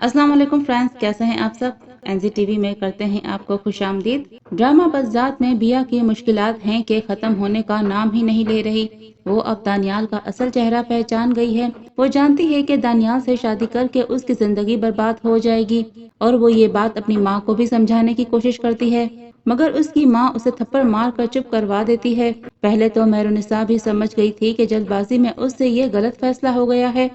अस्सलाम वालेकुम फ्रेंड्स, कैसे हैं आप सब। एनजीटीवी में करते हैं आपको खुश आमदीद। ड्रामा बज़ात में बिया की मुश्किलात हैं कि ख़त्म होने का नाम ही नहीं ले रही। वो अब दानियाल का असल चेहरा पहचान गई है। वो जानती है कि दानियाल से शादी करके उसकी ज़िंदगी बर्बाद हो जाएगी और वो ये बात अपनी माँ को भी समझाने की कोशिश करती है, मगर उसकी माँ उसे थप्पड़ मार कर चुप करवा देती है। पहले तो मेहरुनिसा भी समझ गई थी कि जल्दबाजी में उससे ये गलत फैसला हो गया है,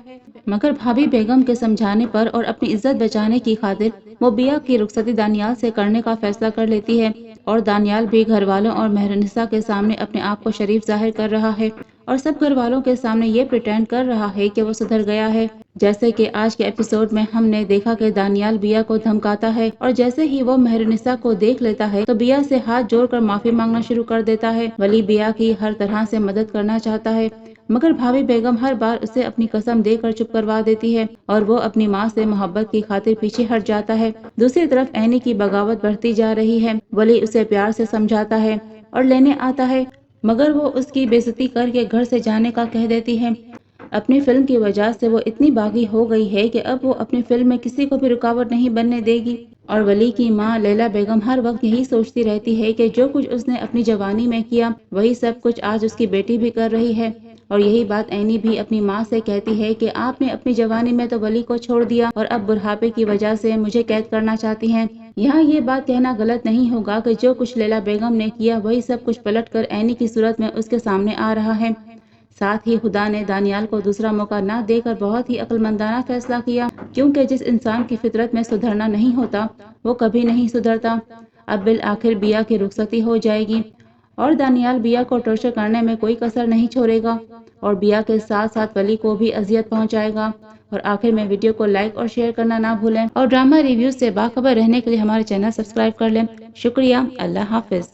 मगर भाभी बेगम के समझाने पर और अपनी इज्जत बचाने की खातिर वो बिया की रुखसती दानियाल से करने का फैसला कर लेती है। और दानियाल भी घर वालों और मेहरुनिसा के सामने अपने आप को शरीफ जाहिर कर रहा है और सब घर वालों के सामने ये प्रिटेंड कर रहा है कि वो सुधर गया है। जैसे कि आज के एपिसोड में हमने देखा कि दानियाल बिया को धमकाता है और जैसे ही वो मेहरुनिसा को देख लेता है तो बिया से हाथ जोड़कर माफी मांगना शुरू कर देता है। वली बिया की हर तरह से मदद करना चाहता है, मगर भाभी बेगम हर बार उसे अपनी कसम देकर चुप करवा देती है और वो अपनी माँ से मोहब्बत की खातिर पीछे हट जाता है। दूसरी तरफ एनी की बगावत बढ़ती जा रही है। वली उसे प्यार से समझाता है और लेने आता है, मगर वो उसकी बेइज्जती करके घर से जाने का कह देती है। अपनी फिल्म की वजह से वो इतनी बागी हो गई है कि अब वो अपनी फिल्म में किसी को भी रुकावट नहीं बनने देगी। और वली की माँ लैला बेगम हर वक्त यही सोचती रहती है कि जो कुछ उसने अपनी जवानी में किया वही सब कुछ आज उसकी बेटी भी कर रही है। और यही बात एनी भी अपनी माँ से कहती है कि आपने अपनी जवानी में तो वली को छोड़ दिया और अब बुढ़ापे की वजह से मुझे कैद करना चाहती हैं। यहाँ ये बात कहना गलत नहीं होगा कि जो कुछ लैला बेगम ने किया वही सब कुछ पलटकर एनी की सूरत में उसके सामने आ रहा है। साथ ही खुदा ने दानियाल को दूसरा मौका न देकर बहुत ही अक्लमंदाना फैसला किया, क्योंकि जिस इंसान की फितरत में सुधरना नहीं होता वो कभी नहीं सुधरता। अब बिल आखिर बिया की रुखसती हो जाएगी और दानियाल बिया को टॉर्चर करने में कोई कसर नहीं छोड़ेगा और बिया के साथ साथ वली को भी अजियत पहुंचाएगा। और आखिर में वीडियो को लाइक और शेयर करना ना भूलें और ड्रामा रिव्यूज से बाखबर रहने के लिए हमारे चैनल सब्सक्राइब कर लें। शुक्रिया। अल्लाह हाफिज।